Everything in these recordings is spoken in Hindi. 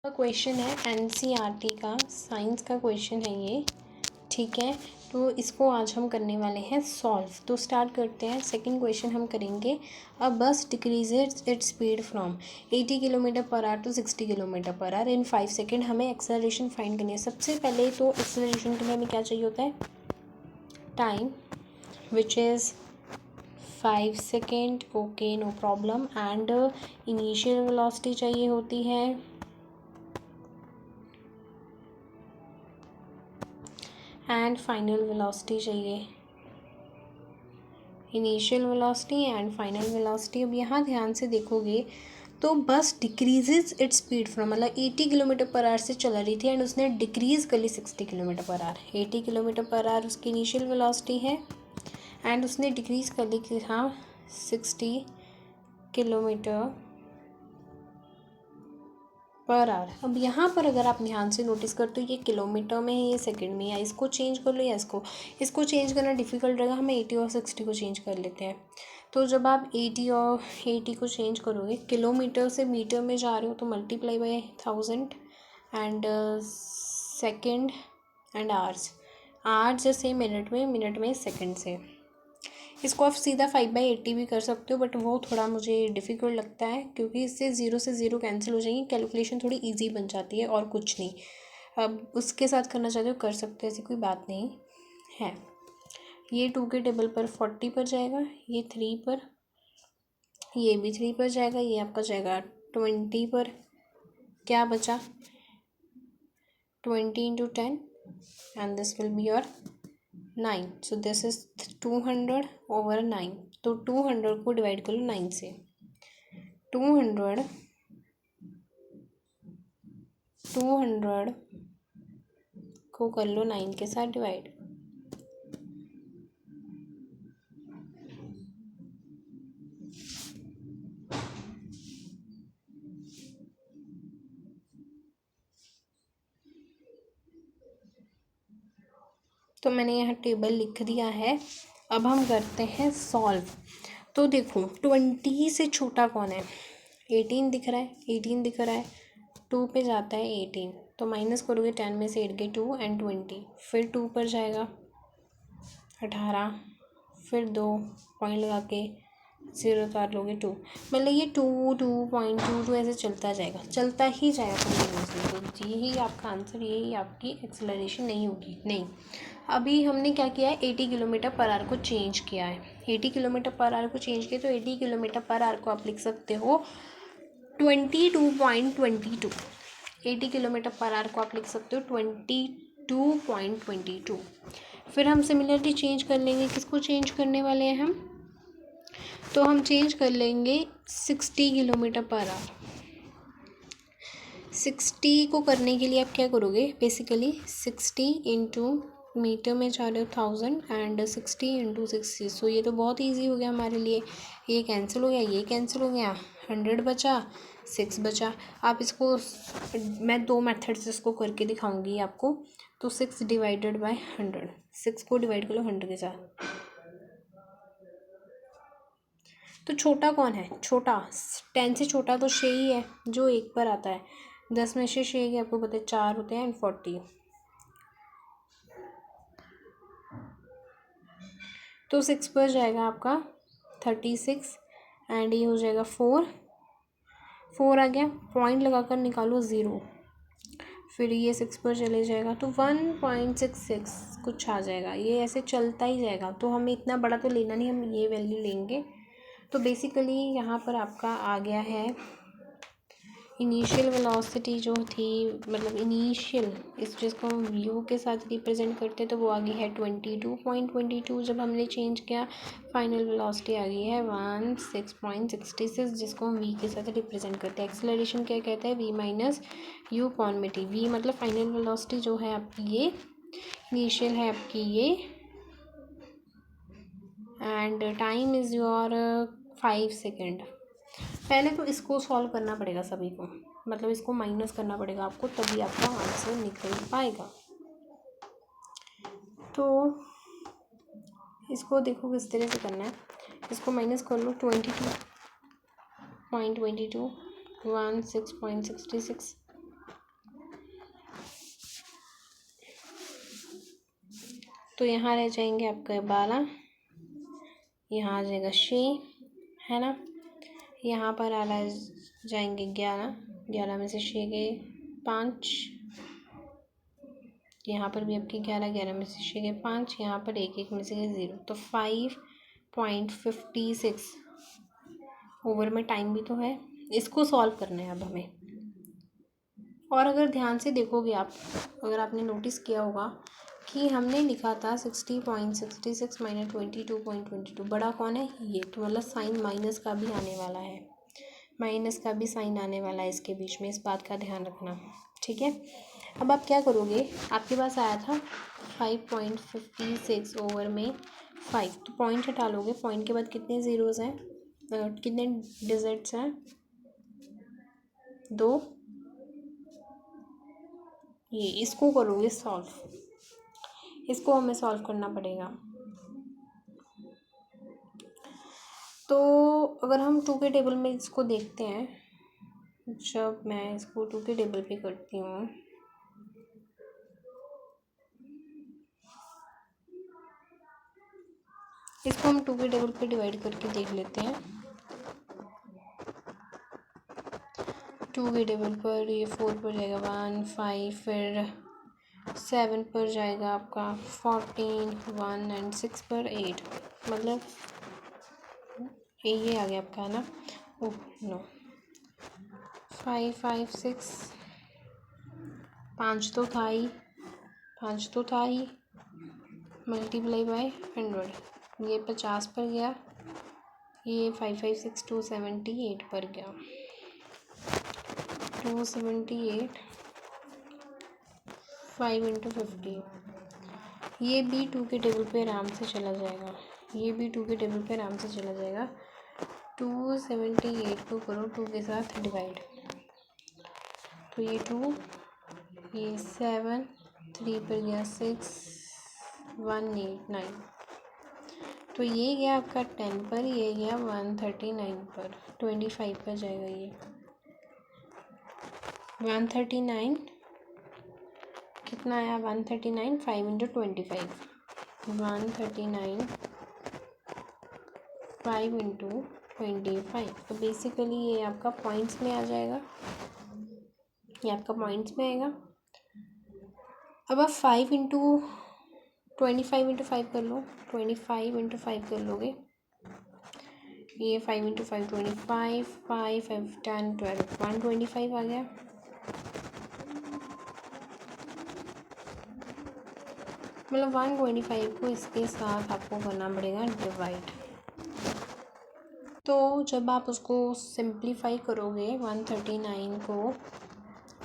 क्वेश्चन है एनसीईआरटी का, साइंस का क्वेश्चन है ये, ठीक है। तो इसको आज हम करने वाले हैं सॉल्व। तो स्टार्ट करते हैं। सेकंड क्वेश्चन हम करेंगे, a bus decreases its speed from 80 kilometre per hour to 60 kilometre per hour in 5 second. हमें एक्सेलरेशन फाइंड करनी है। सबसे पहले तो एक्सेलरेशन के लिए हमें क्या चाहिए होता है, time which is 5 second, okay no problem. And initial velocity चाहिए होती है, एंड फाइनल वेलोसिटी चाहिए, initial velocity and final velocity. अब यहाँ ध्यान से देखोगे तो बस डिक्रीजेज इट्स स्पीड फ्रॉम, मतलब 80 किलोमीटर पर आवर से चल रही थी एंड उसने डिक्रीज़ कर ली 60 kilometre per our. 80 kilometre per our उसकी इनिशियल वेलोसिटी है एंड उसने डिक्रीज़ कर ली कि हाँ 60 किलोमीटर पर आवर। अब यहाँ पर अगर आप ध्यान से नोटिस करते हो ये किलोमीटर में है, ये सेकंड में, या इसको चेंज कर लो या इसको चेंज करना डिफ़िकल्ट रहेगा। हम 80 और 60 को चेंज कर लेते हैं। तो जब आप 80 को चेंज करोगे, किलोमीटर से मीटर में जा रहे हो तो multiply by 1000 and second and hours जैसे मिनट में सेकेंड से। इसको आप सीधा 5/80 भी कर सकते हो, बट वो थोड़ा मुझे डिफ़िकल्ट लगता है क्योंकि इससे ज़ीरो से ज़ीरो कैंसिल हो जाएंगी, कैलकुलेशन थोड़ी इजी बन जाती है और कुछ नहीं। अब उसके साथ करना चाहते हो कर सकते हो, ऐसी कोई बात नहीं है। ये 2 के टेबल पर 40 पर जाएगा, ये 3 पर, ये भी 3 पर जाएगा, ये आपका जाएगा 20 पर। क्या बचा, 20 × 10 and this will be your 9। So this is 200 over 9। तो 200 को डिवाइड कर लो 9 से। 200 को कर लो 9 के साथ डिवाइड। तो मैंने यहाँ टेबल लिख दिया है। अब हम करते हैं सॉल्व। तो देखो 20 से छोटा कौन है, 18 दिख रहा है, 18 दिख रहा है, 2 पे जाता है 18, तो माइनस करोगे 10 में से 8 गए 2 एंड 20, फिर 2 पर जाएगा 18, फिर 2 पॉइंट लगा के 0 उतार लोगे 2, मतलब ये 2.22 ऐसे चलता जाएगा, चलता ही जाएगा कंटिन्यूसली। तो यही आपका आंसर, यही आपकी एक्सेलरेशन नहीं होगी। नहीं, अभी हमने क्या किया है, 80 किलोमीटर पर आवर को चेंज किया है। 80 किलोमीटर पर आवर को चेंज किया, तो 80 किलोमीटर पर आवर को आप लिख सकते हो 22.22। 80 किलोमीटर पर आवर को आप लिख सकते हो 22.22। फिर हम सिमिलरली चेंज कर लेंगे, किसको चेंज करने वाले हैं हम, तो हम चेंज कर लेंगे 60 किलोमीटर पर आवर। 60 को करने के लिए आप क्या करोगे, बेसिकली 60 इंटू मीटर में जा रहे हो 1000 एंड 60 इंटू 60। सो ये तो बहुत इजी हो गया हमारे लिए, ये कैंसिल हो गया, ये कैंसिल हो गया, 100 बचा, 6 बचा। आप इसको, मैं 2 मेथड से इसको करके दिखाऊंगी आपको। तो 6 डिवाइडेड बाय 100, 6 को डिवाइड कर लो 100 के साथ। तो छोटा कौन है, छोटा 10 से छोटा तो 6 ही है जो 1 पर आता है। 10 में से 6 के आपको पता है 4 होते हैं एंड 40। तो 6 पर जाएगा आपका 36 एंड ये हो जाएगा 4 आ गया, पॉइंट लगाकर निकालो 0, फिर ये 6 पर चले जाएगा तो 1.66 कुछ आ जाएगा। ये ऐसे चलता ही जाएगा, तो हमें इतना बड़ा तो लेना नहीं, हम ये वैल्यू लेंगे। तो बेसिकली यहाँ पर आपका आ गया है इनिशियल वेलोसिटी जो थी, मतलब इनिशियल, इस चीज़ को हम यू के साथ रिप्रेजेंट करते तो वो आ गई है 22.22 जब हमने चेंज किया। फाइनल वेलोसिटी आ गई है 16.66 जिसको हम वी के साथ रिप्रेजेंट करते हैं। एक्सेलरेशन क्या कहते हैं, वी माइनस यू अपॉन में टी। वी मतलब फाइनल वेलोसिटी जो है आपकी ये, इनिशियल है आपकी ये, and time is your 5 second. पहले तो इसको सॉल्व करना पड़ेगा सभी को, मतलब इसको माइनस करना पड़ेगा आपको, तभी आपका आंसर निकल पाएगा। तो इसको देखो किस तरह से करना है, इसको माइनस कर लो 22.22 16.66 तो यहाँ रह जाएंगे आपका 12, यहाँ आ जाएगा 6, है ना। यहाँ पर आ रहा जाएंगे 11, 11 में से 6 गए 5, यहाँ पर भी आपके 11, 11 में से 6 गए 5, यहाँ पर 1, 1 में से गए 0, तो 5.56 ओवर में टाइम भी तो है। इसको सॉल्व करना है अब हमें। और अगर ध्यान से देखोगे आप, अगर आपने नोटिस किया होगा कि हमने लिखा था 60.66 माइनस 22.22, बड़ा कौन है ये, तो मतलब साइन माइनस का भी आने वाला है, माइनस का भी साइन आने वाला है इसके बीच में, इस बात का ध्यान रखना, ठीक है। अब आप क्या करोगे, आपके पास आया था 5.56 ओवर में 5, तो पॉइंट हटा लोगे, पॉइंट के बाद कितने ज़ीरोज़ हैं, कितने डिजिट्स हैं, 2, ये इसको करोगे सॉल्व, इसको हमें सॉल्व करना पड़ेगा। तो अगर हम 2 के टेबल में इसको देखते हैं, जब मैं इसको 2 के टेबल पे करती हूँ, इसको हम 2 के टेबल पे डिवाइड करके देख लेते हैं। 2 के टेबल पर ये 4 पर जाएगा 1, 5, फिर 7 पर जाएगा आपका 14, 1 एंड 6 पर 8, मतलब ये आ गया आपका, है ना। ओह नो, 5, 5, 6, 5 तो था ही, 5 तो था ही, मल्टीप्लाई बाय 100, ये 50 पर गया, ये 5, 5, 6 278 पर गया, 278, 5 इंटू 50, ये भी 2 के टेबल पे आराम से चला जाएगा, ये भी 2 के टेबल पे आराम से चला जाएगा। 278 को करो 2 के साथ डिवाइड, तो ये 2, ये 7, 3 पर गया 6, 1, 8, 9, तो ये गया आपका 10 पर, ये गया 139 पर, 25 पर जाएगा ये 139, कितना आया 139, 5 इंटू 25, 139 5 इंटू 25, तो बेसिकली ये आपका पॉइंट्स में आ जाएगा, ये आपका पॉइंट्स में आएगा। अब आप 5 इंटू 25 इंटू 5 कर लो, 25 इंटू 5 कर लोगे, ये 5 इंटू 5 25, 5, 5, 10, 12, 125 आ गया। मतलब 125 को इसके साथ आपको करना पड़ेगा डिवाइड। तो जब आप उसको सिंप्लीफाई करोगे 139 को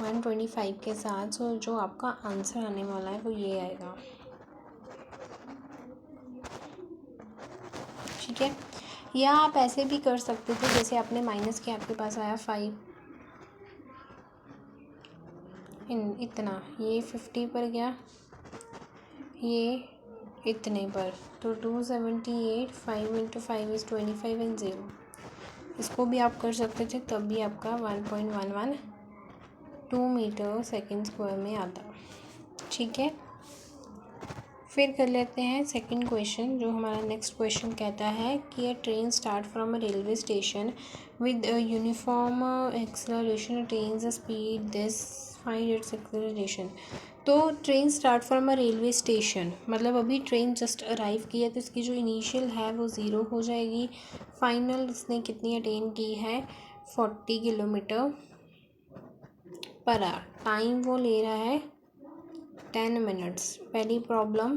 125 के साथ, तो जो आपका आंसर आने वाला है वो ये आएगा, ठीक है। या आप ऐसे भी कर सकते थे, जैसे आपने माइनस किया, आपके पास आया 5, इतना, ये 50 पर गया, ये इतने पर, तो 278, 5 इंटू 5 इज़ 25 एंड 0, इसको भी आप कर सकते थे, तब भी आपका 1.112 मीटर सेकेंड स्क्वायर में आता, ठीक है। फिर कर लेते हैं सेकंड क्वेश्चन, जो हमारा नेक्स्ट क्वेश्चन कहता है कि a train start from a railway station with uniform acceleration, attains a speed this, find its acceleration. तो train start from a railway station, मतलब अभी ट्रेन जस्ट अराइव की है, तो इसकी जो इनिशियल है वो 0 हो जाएगी। फाइनल इसने कितनी अटेन की है, 40 किलोमीटर पर आवर, टाइम वो ले रहा है 10 मिनट्स। पहली प्रॉब्लम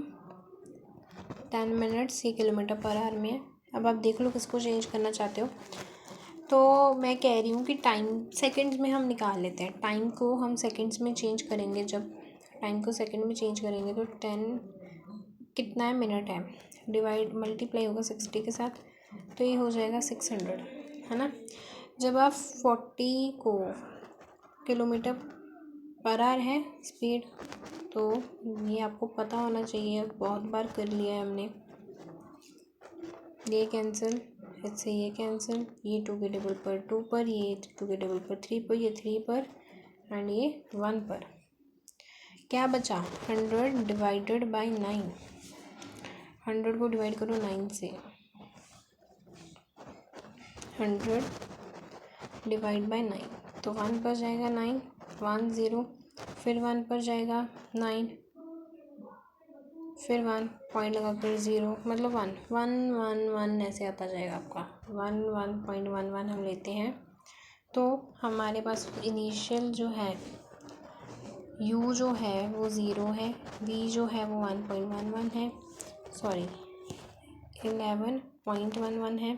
10 मिनट्स, ये किलोमीटर पर आवर में है। अब आप देख लो किसको चेंज करना चाहते हो। तो मैं कह रही हूँ कि टाइम सेकंड्स में हम निकाल लेते हैं, टाइम को हम सेकंड्स में चेंज करेंगे, जब टाइम को सेकंड में चेंज करेंगे तो 10 कितना है, मिनट है, डिवाइड मल्टीप्लाई होगा 60 के साथ, तो ये हो जाएगा 600, है ना। जब आप 40 को किलोमीटर पर आवर है स्पीड, तो ये आपको पता होना चाहिए, बहुत बार कर लिया है हमने, ये कैंसिल, इससे ये कैंसिल, ये 2 के टेबल पर 2 पर, ये 2 के टेबल पर 3 पर, ये 3 पर एंड ये 1 पर, क्या बचा 100 डिवाइडेड बाय 9, 100 को डिवाइड करो 9 से, 100 डिवाइड बाय 9, तो 1 पर जाएगा 9, 1 0, फिर 1 पर जाएगा 9, फिर 1 पॉइंट लगा कर 0, मतलब 1 1 1 1 ऐसे आता जाएगा आपका 1 1.11 हम लेते हैं। तो हमारे पास इनिशियल जो है u जो है वो 0 है, v जो है वो 1.11 है, सॉरी 11.11 है।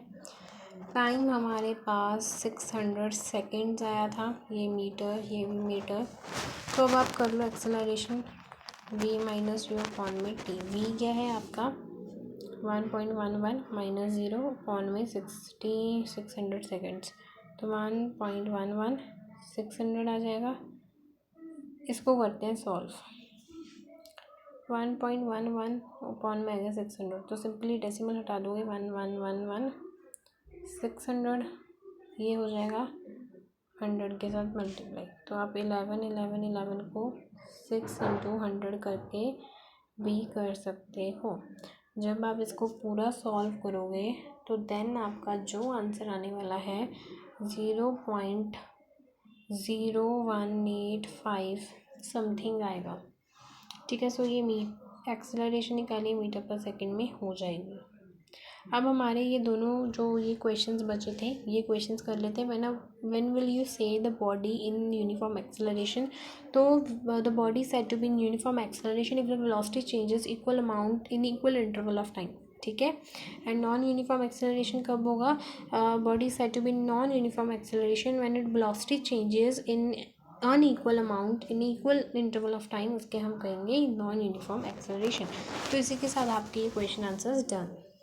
टाइम हमारे पास 600 सेकेंड्स आया था, ये मीटर, ये भी मीटर। तो अब आप कर लो acceleration, v minus u upon में t। v क्या है आपका 1.11 माइनस 0 अपॉन में 600 सेकेंड्स, तो 1.11 600 आ जाएगा। इसको करते हैं सॉल्व, 1.11 अपॉन में आ गया 600, तो सिंपली डेसिमल हटा दोगे 1111 600, ये हो जाएगा 100 के साथ मल्टीप्लाई। तो आप 11 को 6 इंटू 100 करके भी कर सकते हो। जब आप इसको पूरा सॉल्व करोगे तो देन आपका जो आंसर आने वाला है 0.0185 समथिंग आएगा। ठीक है, सो ये एक्सेलरेशन निकालिए मीटर पर सेकंड में हो जाएगी। अब हमारे ये दोनों जो ये क्वेश्चंस बचे थे, ये क्वेश्चंस कर लेते हैं। When will you say the body in uniform acceleration. तो the body said to be in uniform acceleration if the velocity changes equal amount in equal interval of time. ठीक है, एंड नॉन यूनिफॉर्म एक्सेलरेशन कब होगा? Body said to be in non uniform acceleration when it velocity changes in unequal amount in equal interval of time, उसके हम कहेंगे नॉन यूनिफॉर्म एक्सेलरेशन। तो इसी के साथ आपके ये क्वेश्चन आंसर्स डन।